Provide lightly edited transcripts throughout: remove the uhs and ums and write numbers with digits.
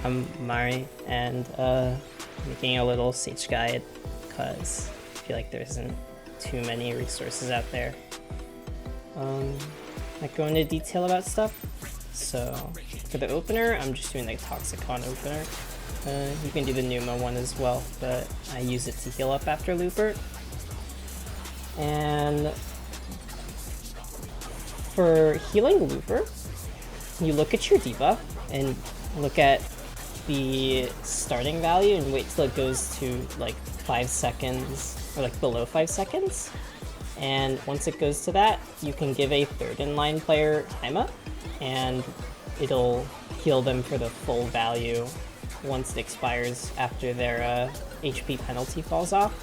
I'm Mari, and making a little Sage guide because I feel like there isn't too many resources out there. Not go into detail about stuff. So for the opener, I'm just doing the Toxicon opener. You can do the Pneuma one as well, but I use it to heal up after Looper. And for healing Looper, you look at your debuff and look at the starting value and wait till it goes to like 5 seconds or like below 5 seconds. And once it goes to that, you can give a third in line player panhaima and it'll heal them for the full value once it expires after their HP penalty falls off.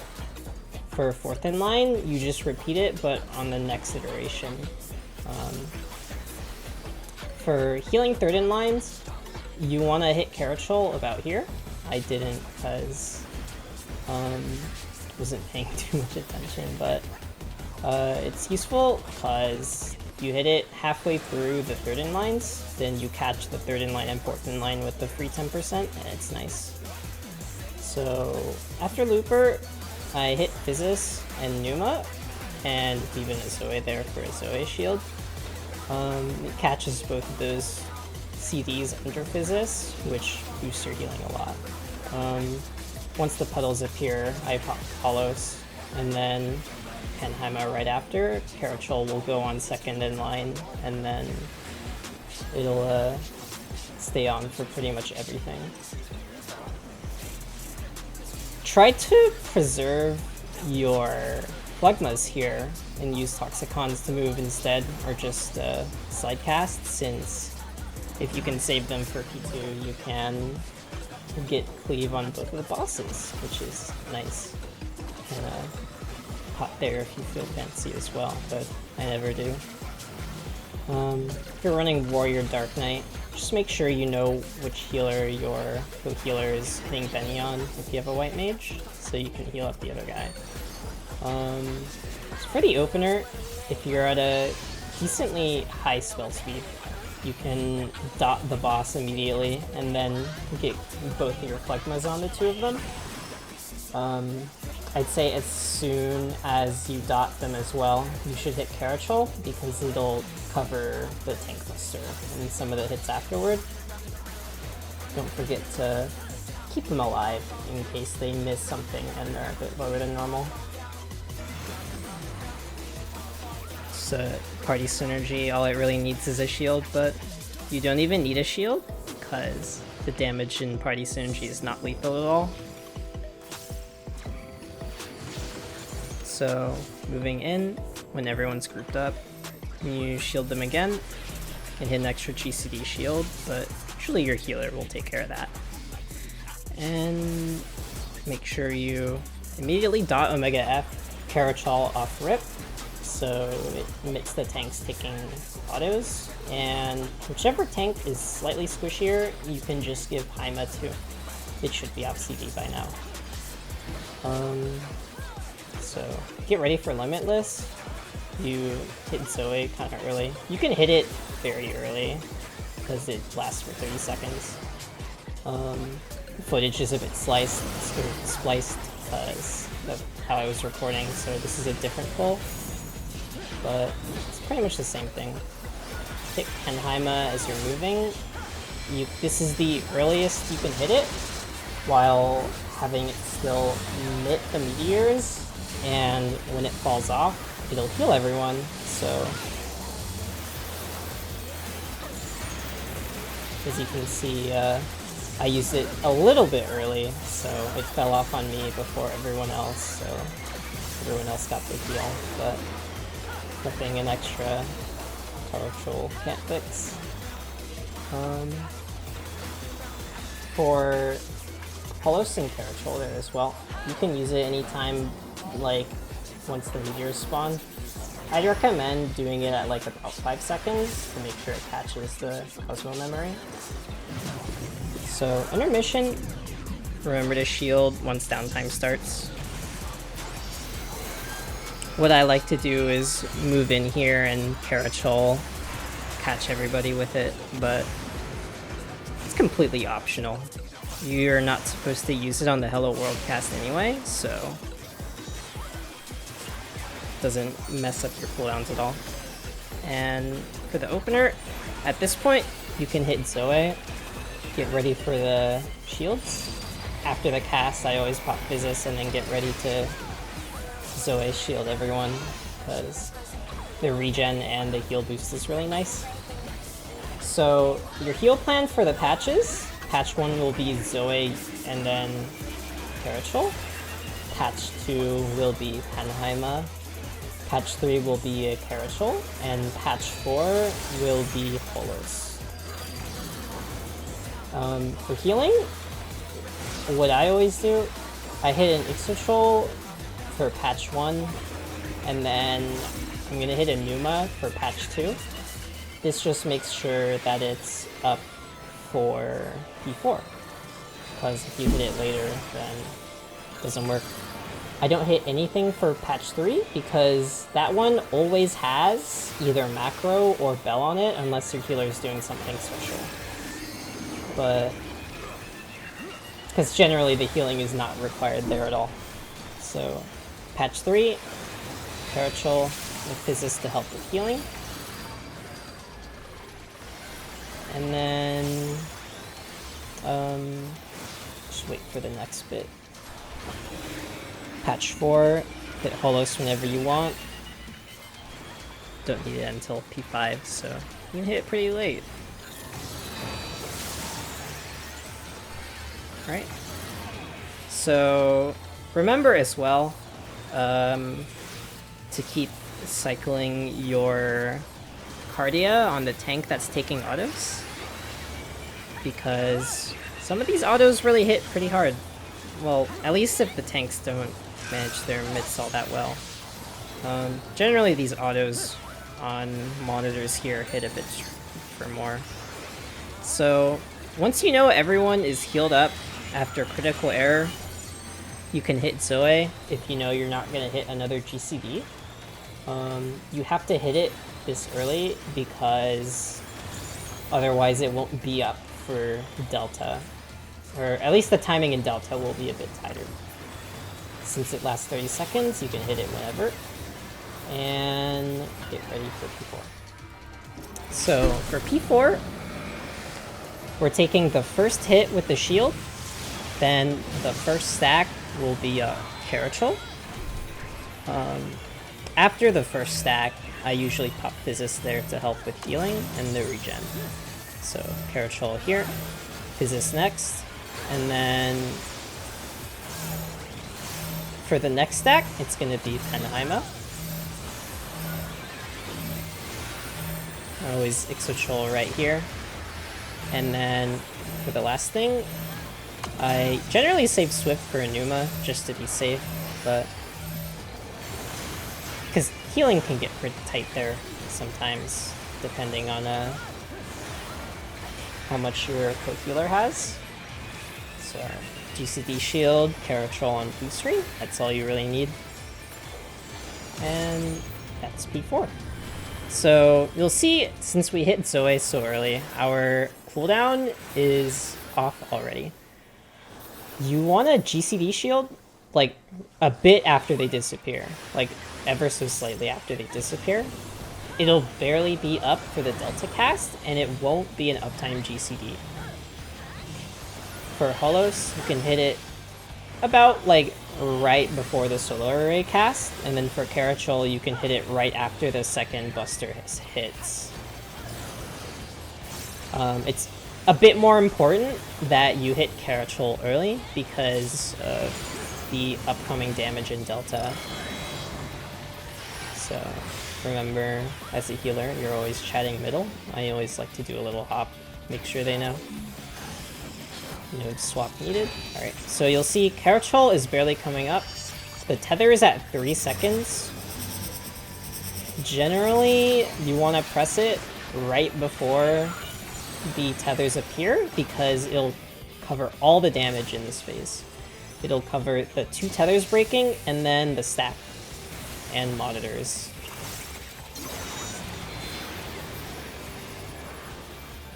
For fourth in line, you just repeat it, but on the next iteration. For healing third in lines, you want to hit kerachole about here. I didn't because wasn't paying too much attention, but it's useful because you hit it halfway through the third in lines, then you catch the third in line and fourth in line with the free 10%, and it's nice. So after Looper, I hit Physis and Pneuma, and even a Zoe there for a Zoe shield. It catches both of those CDs under Physis, which boosts your healing a lot. Once the puddles appear, I pop Holos, and then panhaima right after. Kerachole will go on second in line, and then it'll stay on for pretty much everything. Try to preserve your phlegmas here and use Toxicons to move instead, or just slide cast, since if you can save them for P2, you can get cleave on both of the bosses, which is nice. And hot there if you feel fancy as well, but I never do. If you're running Warrior Dark Knight, just make sure you know which healer your co-healer is hitting Benny on if you have a white mage, so you can heal up the other guy. So for the opener, if you're at a decently high spell speed, you can dot the boss immediately and then get both of your phlegmas on the two of them. I'd say as soon as you dot them as well, you should hit kerachole because it'll cover the tank buster and some of the hits afterward. Don't forget to keep them alive in case they miss something and they're a bit lower than normal. So party synergy, all it really needs is a shield, but you don't even need a shield because the damage in party synergy is not lethal at all. So moving in, when everyone's grouped up, you shield them again, and hit an extra GCD shield, but usually your healer will take care of that. And make sure you immediately dot Omega F kerachole off rip, so it emits the tanks taking autos, and whichever tank is slightly squishier, you can just give Haima to. It should be off CD by now. So get ready for Limitless. You hit Zoe kind of early. You can hit it very early because it lasts for 30 seconds. Footage is a bit spliced because of how I was recording, so this is a different pull, but it's pretty much the same thing. Hit panhaima as you're moving. This is the earliest you can hit it while having it still emit the meteors, and when it falls off, it'll heal everyone, so as you can see, I used it a little bit early, so it fell off on me before everyone else, so everyone else got the heal, but nothing an extra kerachole can't fix. For Holos and kerachole there as well, you can use it anytime, like once the meteors spawn. I'd recommend doing it at like about 5 seconds to make sure it catches the cosmo memory. So intermission, remember to shield once downtime starts. What I like to do is move in here and kerachole, catch everybody with it, but it's completely optional. You're not supposed to use it on the Hello World cast anyway, so it doesn't mess up your cooldowns at all. And for the opener, at this point, you can hit Zoe, get ready for the shields. After the cast, I always pop Physis and then get ready to Zoe shield everyone, because the regen and the heal boost is really nice. So your heal plan for the patches, patch 1 will be Zoe and then kerachole. Patch 2 will be panhaima. Patch 3 will be a kerachole, and patch 4 will be holos. For healing, what I always do, I hit an Ixotrol for patch 1, and then I'm gonna hit a Numa for patch 2. This just makes sure that it's up for P4, because if you hit it later, then it doesn't work. I don't hit anything for patch 3 because that one always has either macro or bell on it unless your healer is doing something special. But because generally the healing is not required there at all. So patch 3, kerachole with Physis to help with healing. And then just wait for the next bit. Patch 4, hit holos whenever you want. Don't need it until P5, so you can hit it pretty late. Alright. So remember as well to keep cycling your Cardia on the tank that's taking autos, because some of these autos really hit pretty hard. Well, at least if the tanks don't manage their mids all that well. Generally these autos on monitors here hit a bit for more. So once you know everyone is healed up after critical error, you can hit Zoe if you know you're not going to hit another GCD. You have to hit it this early because otherwise it won't be up for Delta. Or at least the timing in Delta will be a bit tighter. Since it lasts 30 seconds, you can hit it whenever. And get ready for P4. So for P4, we're taking the first hit with the shield, then the first stack will be a kerachole. After the first stack, I usually pop Physis there to help with healing and the regen. So kerachole here, Physis next, and then for the next stack, it's going to be panhaima. Always Ixotrol right here. And then for the last thing, I generally save Swift for a Numa just to be safe, but because healing can get pretty tight there sometimes, depending on how much your co-healer has. So GCD shield, kerachole, and P3. That's all you really need. And that's P4. So you'll see, since we hit Zoe so early, our cooldown is off already. You want a GCD shield like a bit after they disappear, like ever so slightly after they disappear. It'll barely be up for the Delta cast, and it won't be an uptime GCD. For Holos, you can hit it about like right before the solar array cast, and then for kerachole, you can hit it right after the second buster hits. It's a bit more important that you hit kerachole early because of the upcoming damage in Delta. So remember, as a healer, you're always chatting middle. I always like to do a little hop, make sure they know. Node swap needed. Alright, so you'll see kerachole is barely coming up. The tether is at 3 seconds. Generally, you want to press it right before the tethers appear because it'll cover all the damage in this phase. It'll cover the 2 tethers breaking and then the stack and monitors.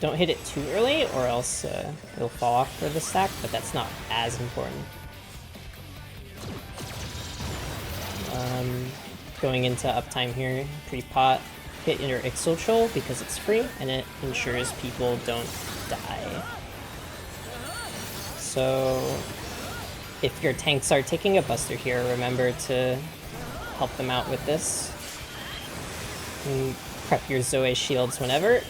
Don't hit it too early or else it'll fall off for the stack, but that's not as important. Going into uptime here, pre-pot, hit Intermission because it's free and it ensures people don't die. So if your tanks are taking a buster here, remember to help them out with this. And prep your Zoe shields whenever,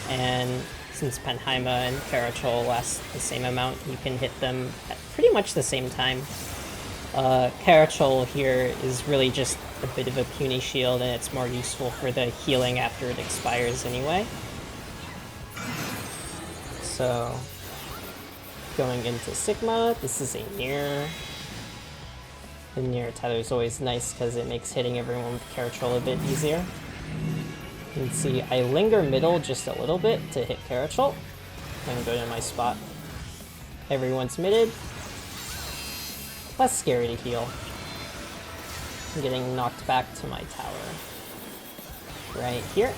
and since Panhaima and Kerachole last the same amount, you can hit them at pretty much the same time. Kerachole here is really just a bit of a puny shield, and it's more useful for the healing after it expires anyway. So, going into Sigma, this is a Near. The Near tether is always nice because it makes hitting everyone with Kerachole a bit easier. You can see I linger middle just a little bit to hit Kerachole, and go to my spot. Everyone's mitted. Less scary to heal. I'm getting knocked back to my tower. Right here.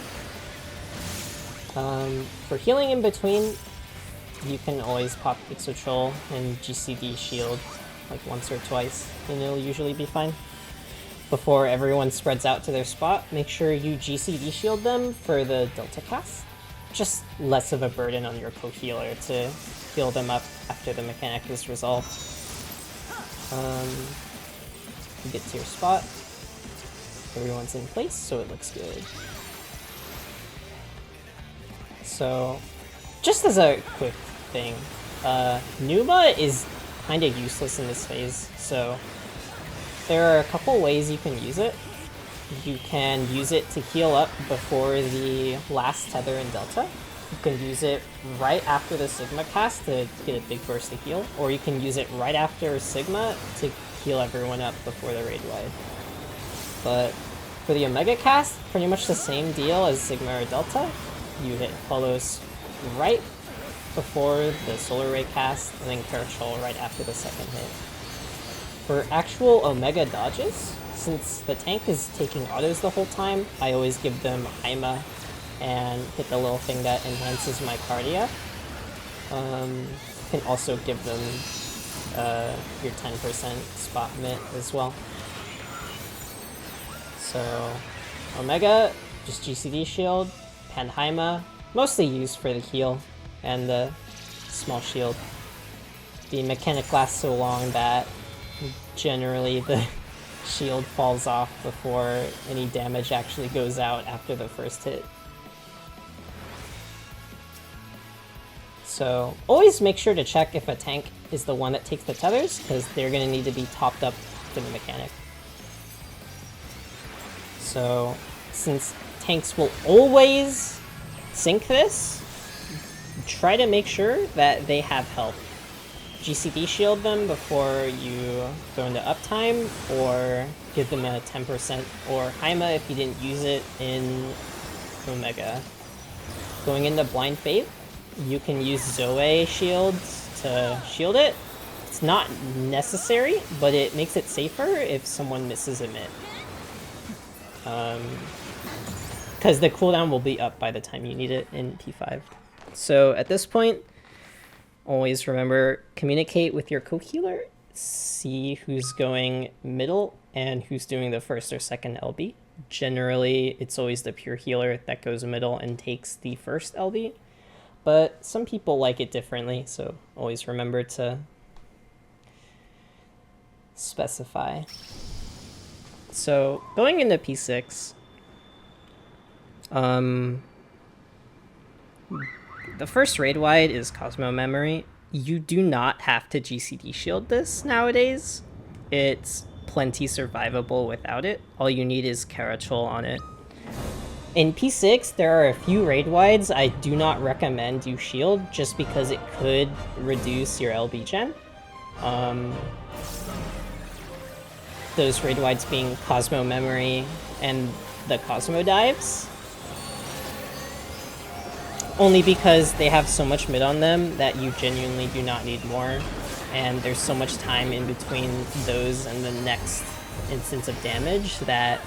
For healing in between, you can always pop Ixotrol and GCD shield like once or twice, and it'll usually be fine. Before everyone spreads out to their spot, make sure you GCD shield them for the Delta cast. Just less of a burden on your co-healer to heal them up after the mechanic is resolved. You get to your spot. Everyone's in place, so it looks good. So, just as a quick thing, Numa is kind of useless in this phase, so there are a couple ways you can use it. You can use it to heal up before the last tether in Delta. You can use it right after the Sigma cast to get a big burst of heal, or you can use it right after Sigma to heal everyone up before the raid wide. But for the Omega cast, pretty much the same deal as Sigma or Delta. You hit Polos right before the Solar Ray cast, and then Kerachole right after the second hit. For actual Omega dodges, since the tank is taking autos the whole time, I always give them Haima and hit the little thing that enhances my cardia. You can also give them your 10% spot mitt as well. So Omega, just GCD shield, Panhaima, mostly used for the heal and the small shield. The mechanic lasts so long that generally the shield falls off before any damage actually goes out after the first hit. So always make sure to check if a tank is the one that takes the tethers, because they're going to need to be topped up to the mechanic. So since tanks will always sync this, try to make sure that they have help. GCD shield them before you go into uptime, or give them a 10% or Haima if you didn't use it in Omega. Going into Blind Faith, you can use Zoe shields to shield it. It's not necessary, but it makes it safer if someone misses a mitt. Because the cooldown will be up by the time you need it in P5. So at this point, always remember, communicate with your co-healer, see who's going middle and who's doing the first or second LB. Generally, it's always the pure healer that goes middle and takes the first LB, but some people like it differently, so always remember to specify. So going into P6, the first raid wide is Cosmo Memory. You do not have to GCD shield this nowadays. It's plenty survivable without it. All you need is Kerachole on it. In P6, there are a few raid wides I do not recommend you shield just because it could reduce your LB gen. Those raid wides being Cosmo Memory and the Cosmo dives. Only because they have so much mid on them that you genuinely do not need more, and there's so much time in between those and the next instance of damage that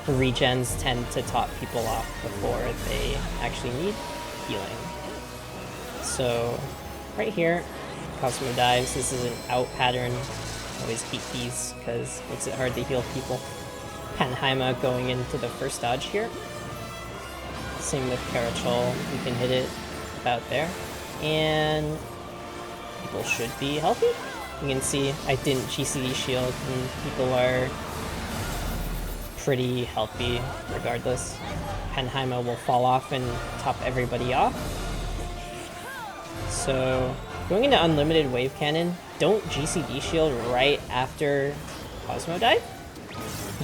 regens tend to top people off before they actually need healing. So right here, Cosmo dives. This is an out pattern. Always hate these because it makes it hard to heal people. Panhaima going into the first dodge here. Same with kerachole. You can hit it about there. And people should be healthy. You can see I didn't GCD shield and people are pretty healthy regardless. Panhaima will fall off and top everybody off. So going into unlimited wave cannon, don't GCD shield right after Cosmo dive.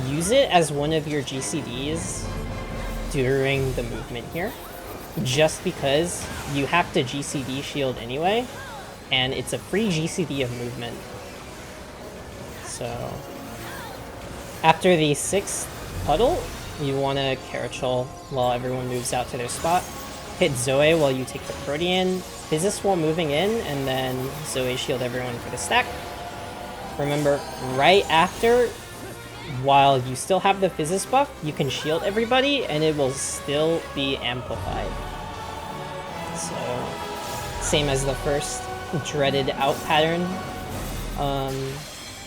Use it as one of your GCDs during the movement here, just because you have to GCD shield anyway, and it's a free GCD of movement. So after the 6th puddle, you want to kerachole while everyone moves out to their spot. Hit Zoe while you take the Protean. Physis while moving in, and then Zoe shield everyone for the stack. Remember, right after, while you still have the Physis buff, you can shield everybody, and it will still be amplified. So, same as the first dreaded out pattern.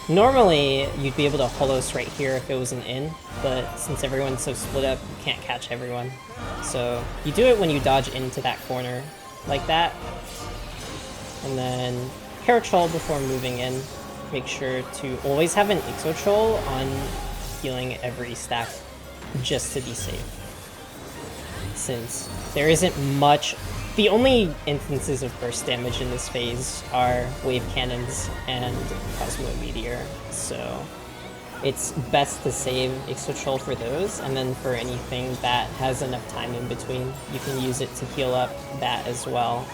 Normally, you'd be able to holos right here if it was an in, but since everyone's so split up, you can't catch everyone. So, you do it when you dodge into that corner, like that. And then kerachole before moving in. Make sure to always have an exochole on healing every stack, just to be safe. Since there isn't much... The only instances of burst damage in this phase are wave cannons and Cosmo Meteor, so it's best to save exochole for those, and then for anything that has enough time in between, you can use it to heal up that as well.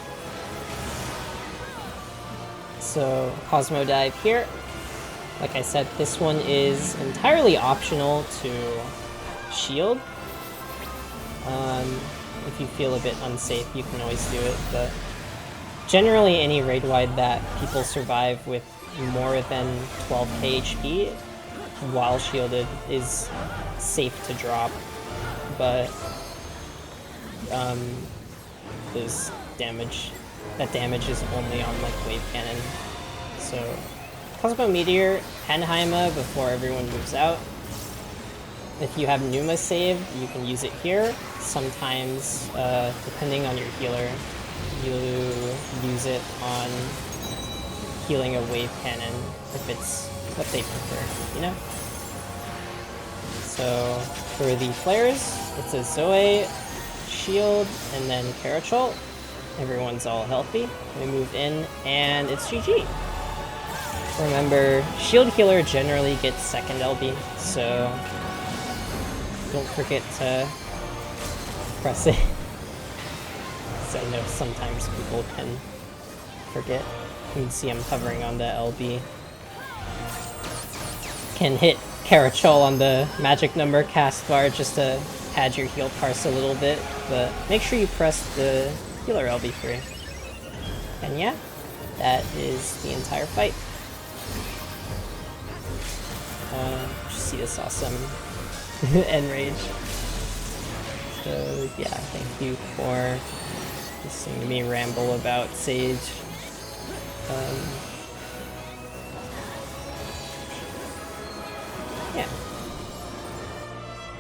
So Cosmo dive here. Like I said, this one is entirely optional to shield. If you feel a bit unsafe, you can always do it, but generally any raid wide that people survive with more than 12k HP while shielded is safe to drop, but that damage is only on like wave cannon. So Cosmo Meteor, Panhaima before everyone moves out. If you have Numa saved, you can use it here. Sometimes, depending on your healer, you use it on healing a wave cannon if it's what they prefer, you know? So for the flares, it's a Zoe, shield, and then kerachole. Everyone's all healthy. We move in, and it's GG. Remember, shield healer generally gets second LB, so don't forget to press it. So I know sometimes people can forget. You can see I'm hovering on the LB. Can hit kerachole on the magic number cast bar just to pad your heal parse a little bit, but make sure you press the healer LB3. And yeah, that is the entire fight. Just see this awesome end rage. So yeah, thank you for listening to me ramble about Sage.